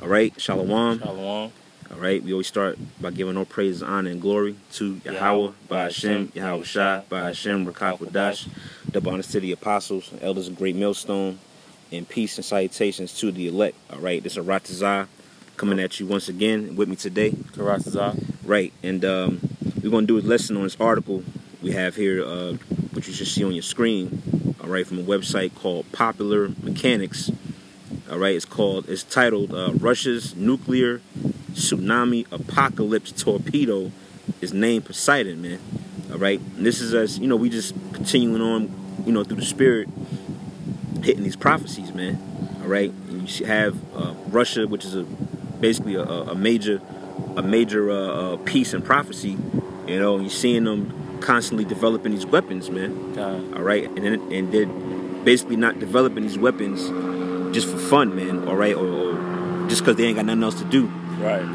All right, Shalom. Shalom. All right, we always start by giving all praise, honor, and glory to Yahweh, by Hashem, Yahweh Shai, by Hashem, Rakak Wadash, double honors to the apostles, elders of Great Millstone, and peace and salutations to the elect. All right, this is Ratazah coming at you once again with me today. Ratazah. Right, and we're going to do a lesson on this article we have here, which you should see on your screen, all right, from a website called Popular Mechanics. All right, it's titled Russia's Nuclear Tsunami Apocalypse Torpedo is named Poseidon, man. All right, and this is us, we just continuing on, through the spirit, hitting these prophecies, man. All right, and you have Russia, which is basically a major piece in prophecy. You're seeing them constantly developing these weapons, man. All right, and they're basically not developing these weapons just for fun, man. All right, or just because they ain't got nothing else to do. Right.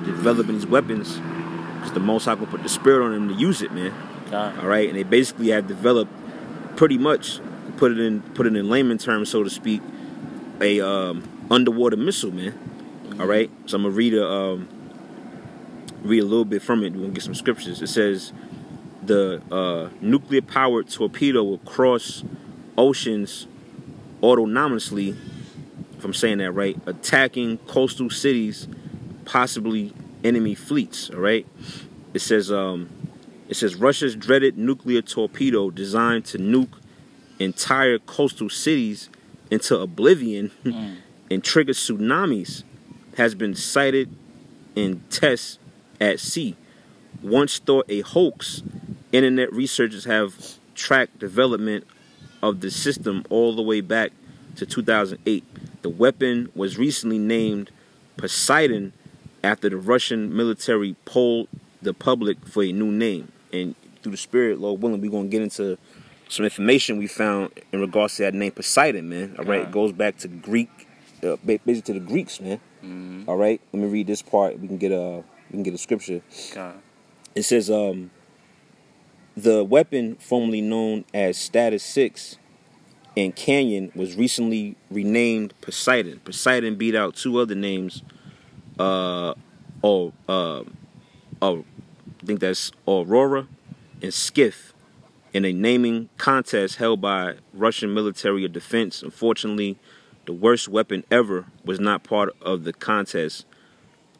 Developing these weapons because the Most High will put the spirit on them to use it, man. All right, and they basically have developed, pretty much, put it in layman terms, so to speak, a underwater missile, man. All right, so I'm gonna read a little bit from it. We're gonna get some scriptures. It says the nuclear-powered torpedo will cross oceans autonomously, if I'm saying that right, attacking coastal cities, possibly enemy fleets. All right, it says Russia's dreaded nuclear torpedo designed to nuke entire coastal cities into oblivion and trigger tsunamis has been sighted in tests at sea. Once thought a hoax, internet researchers have tracked development of the system all the way back to 2008. The weapon was recently named Poseidon after the Russian military polled the public for a new name. And through the spirit, Lord willing, we're going to get into some information we found in regards to that name Poseidon, man. All right, it goes back to Greek, basically to the Greeks, man. All right, let me read this part. We can get a scripture. It says, the weapon formerly known as Status 6 and Canyon was recently renamed Poseidon. Poseidon beat out two other names. I think that's Aurora and Skiff in a naming contest held by Russian military of defense. Unfortunately, the worst weapon ever was not part of the contest,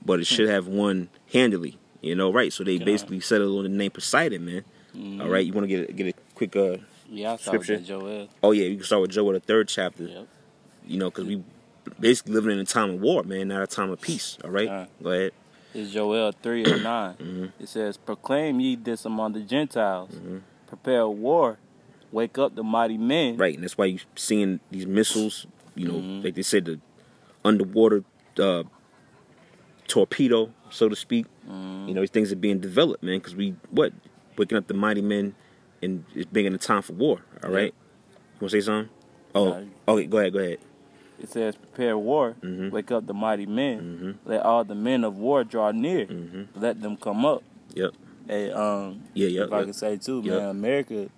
but it should have won handily. Right? So they basically settled on the name Poseidon, man. All right, you want to get a quick scripture? Joel. Oh yeah, you can start with Joel, the 3rd chapter. Yep. Because we basically living in a time of war, man, not a time of peace. All right, go ahead. It's Joel 3:9. It says, "Proclaim ye this among the Gentiles, prepare war, wake up the mighty men." Right, and that's why you're seeing these missiles. Like they said, the underwater torpedo, so to speak. These things are being developed, man, because waking up the mighty men, and it's being a time for war. All right, you want to say something? Oh, okay, go ahead. It says, "Prepare war, wake up the mighty men, let all the men of war draw near, let them come up." Yep. Hey, if I can say too, man, America,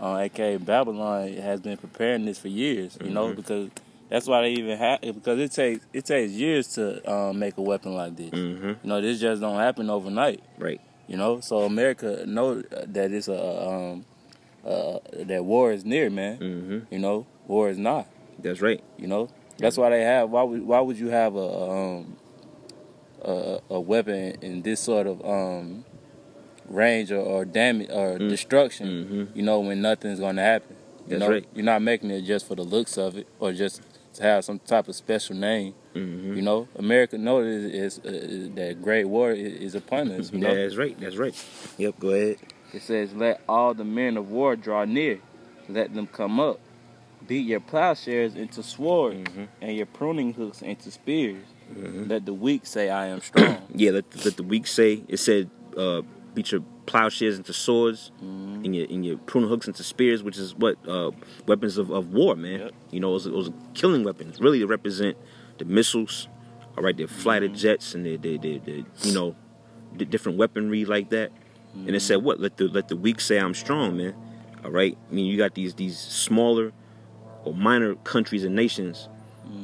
aka Babylon, has been preparing this for years. Because that's why they even have, because it takes years to make a weapon like this. This just don't happen overnight. Right. So America know that it's that war is near, man. War is not. That's right. That's why they have. Why would you have a weapon in this sort of range or damage or destruction? When nothing's gonna happen. That's right. You're not making it just for the looks of it or just to have some type of special name. America knows that great war is upon us. Yeah, that's right. Yep, go ahead. It says, "Let all the men of war draw near, let them come up. Beat your plowshares into swords and your pruning hooks into spears. Let the weak say, I am strong." Yeah, let the weak say. It said, beat your plowshares into swords and your pruning hooks into spears, which is what weapons of war, man. Yep. Those are killing weapons. Really, they represent the missiles. All right, they're fighter jets and they the different weaponry like that. And it said what? Let the weak say, I'm strong, man. All right. You got these smaller or minor countries and nations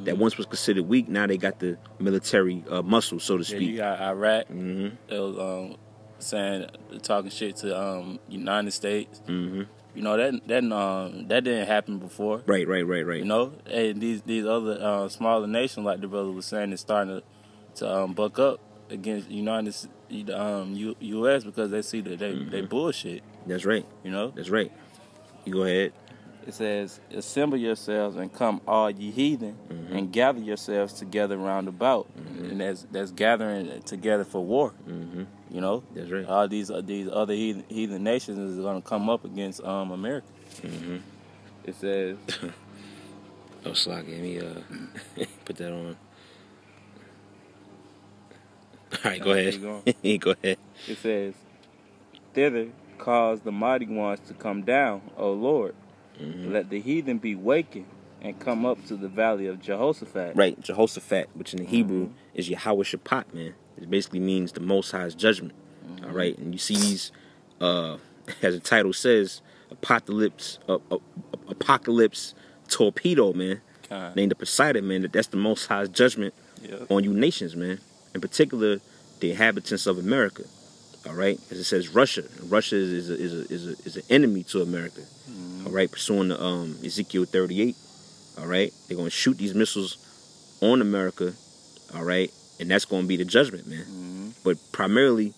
that once was considered weak. Now they got the military muscle, so to speak. You got Iraq. It was talking shit to United States. You know that didn't happen before. Right. You know, and these other smaller nations, like the brother was saying, is starting to buck up against U.S. because they see that they bullshit. That's right. You know. That's right. You go ahead. It says, "Assemble yourselves and come, all ye heathen, and gather yourselves together round about." And that's gathering together for war. You know, that's right. All these other heathen nations is going to come up against America. It says, "Oh, Slock, let me put that on." All right, go ahead. Go ahead. It says, "Thither cause the mighty ones to come down, O Lord. Let the heathen be wakened and come up to the valley of Jehoshaphat." Right, Jehoshaphat, which in the Hebrew is Yahweh Shaphat, man. It basically means the Most High's judgment. All right, and you see these, as the title says, apocalypse torpedo, man. Named the Poseidon, man. That's the Most High's judgment on you nations, man. In particular, the inhabitants of America. All right, as it says, Russia is an enemy to America. All right, pursuing the Ezekiel 38. All right, they're gonna shoot these missiles on America. All right, and that's gonna be the judgment, man. But primarily,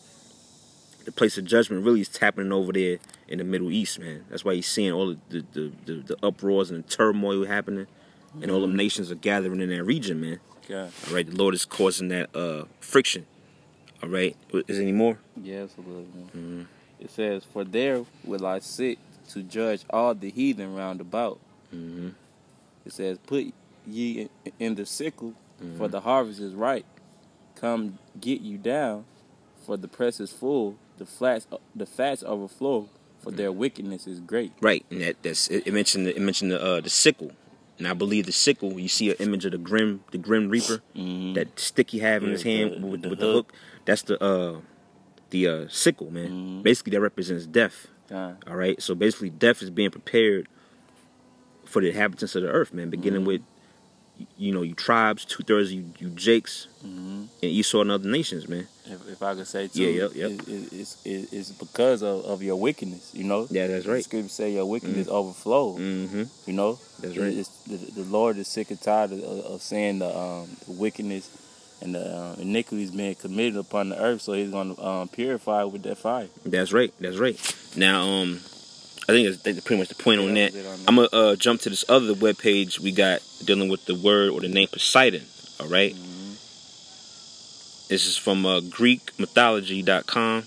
the place of judgment really is happening over there in the Middle East, man. That's why you're seeing all the uproars and the turmoil happening, and all them nations are gathering in that region, man. All right, the Lord is causing that friction. All right, is there any more? Yes, a little more. It says, "For there will I sit to judge all the heathen round about." It says, "Put ye in the sickle, for the harvest is ripe. Come get you down, for the press is full. The fats overflow, for their wickedness is great." Right, and it mentioned the sickle. And I believe the sickle, you see an image of the Grim Reaper, that stick he have in his hand with the hook. That's the sickle, man. Basically, that represents death. All right, so basically, death is being prepared for the inhabitants of the earth, man. Beginning with, you tribes, 2/3 of you Jakes, and Esau and other nations, man. If I could say too, it's because of your wickedness, you know. Yeah, that's right. The scripture say your wickedness overflow. You know, that's right. The Lord is sick and tired of seeing the wickedness and the iniquities being committed upon the earth, so He's going to purify it with that fire. That's right. That's right. Now, I think that's pretty much the point on that. I'm gonna jump to this other webpage we got dealing with the word or the name Poseidon. All right. This is from GreekMythology.com.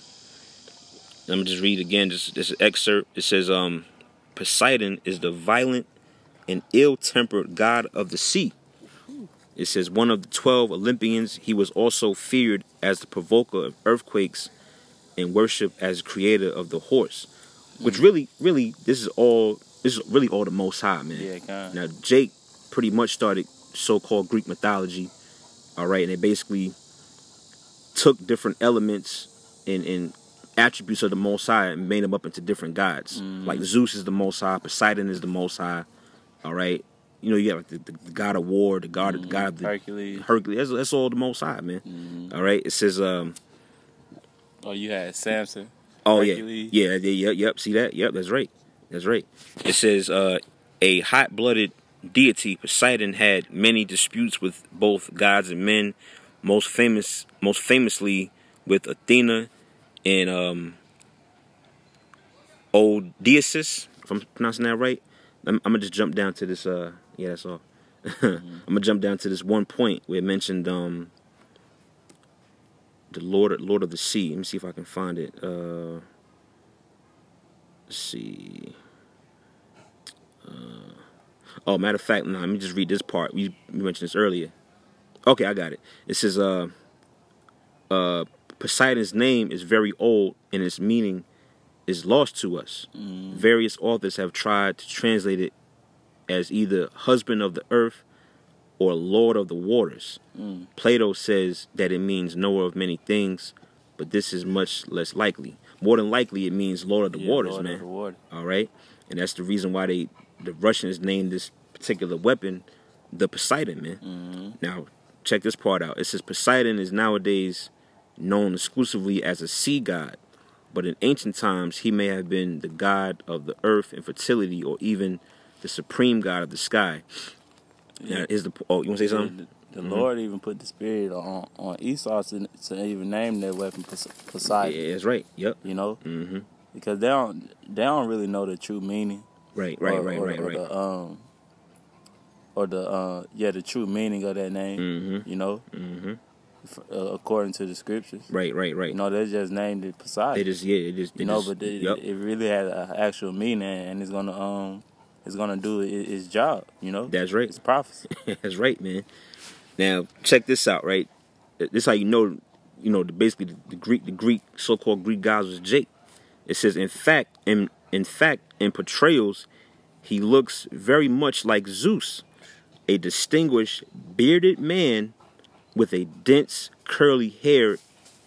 Let me just read again. This excerpt. It says, Poseidon is the violent and ill-tempered god of the sea. It says, one of the 12 Olympians, he was also feared as the provoker of earthquakes and worshipped as creator of the horse. Which really, this is really all the Most High, man. Yeah, kind of. Now, Jake pretty much started so-called Greek mythology, all right, and they basically took different elements and attributes of the Most High and made them up into different gods. Like Zeus is the Most High, Poseidon is the Most High, all right. You know, you have the god of war, the god of the Hercules. That's all the Most High, man. All right. It says, oh, you had Samson. Oh, Hercules. Yep. See that? Yep, that's right. It says, a hot-blooded deity, Poseidon had many disputes with both gods and men, most famously with Athena and Odysseus, if I'm pronouncing that right. I'm gonna just jump down to this. That's all. I'm gonna jump down to this one point where it mentioned the Lord of the Sea. Let me see if I can find it. Let's see. Oh, matter of fact, let me just read this part. We mentioned this earlier. Okay, I got it. It says, Poseidon's name is very old and its meaning is lost to us. Various authors have tried to translate it as either husband of the earth or Lord of the waters. Plato says that it means knower of many things, but this is much less likely. More than likely, it means Lord of the waters, Lord man. Of the All right, and that's the reason why the Russians named this particular weapon the Poseidon, man. Now, check this part out. It says Poseidon is nowadays known exclusively as a sea god, but in ancient times he may have been the god of the earth and fertility, or even the supreme god of the sky. Now, you want to say something? The Lord even put the spirit on Esau to even name their weapon Poseidon. Yeah, that's right. Yep. You know, because they don't really know the true meaning. Right. The true meaning of that name. You know, according to the scriptures. Right. You know, they just named it Poseidon. It is. But it really had an actual meaning, and it's gonna do its job. You know. That's right. It's prophecy. That's right, man. Now check this out, right? This is how basically the Greek so-called Greek gods was Jake. It says, in fact, in portrayals, he looks very much like Zeus, a distinguished bearded man with a dense curly hair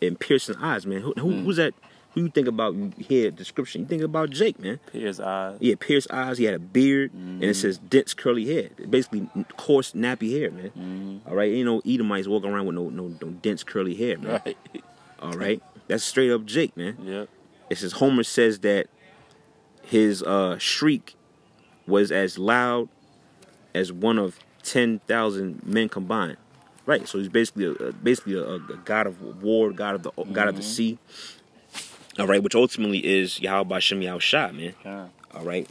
and piercing eyes. Man, who's that? Who you think about? You hear description, you think about Jake, man. Pierced eyes. Yeah, pierced eyes. He had a beard, and it says dense curly hair. Basically, coarse nappy hair, man. All right, ain't no Edomites walking around with no dense curly hair, man. Right. All right, that's straight up Jake, man. Yep. It says Homer says that his shriek was as loud as one of 10,000 men combined. Right, so he's basically a god of war, god of the sea. All right, which ultimately is Yahweh Bashem Yahushua, man. All right.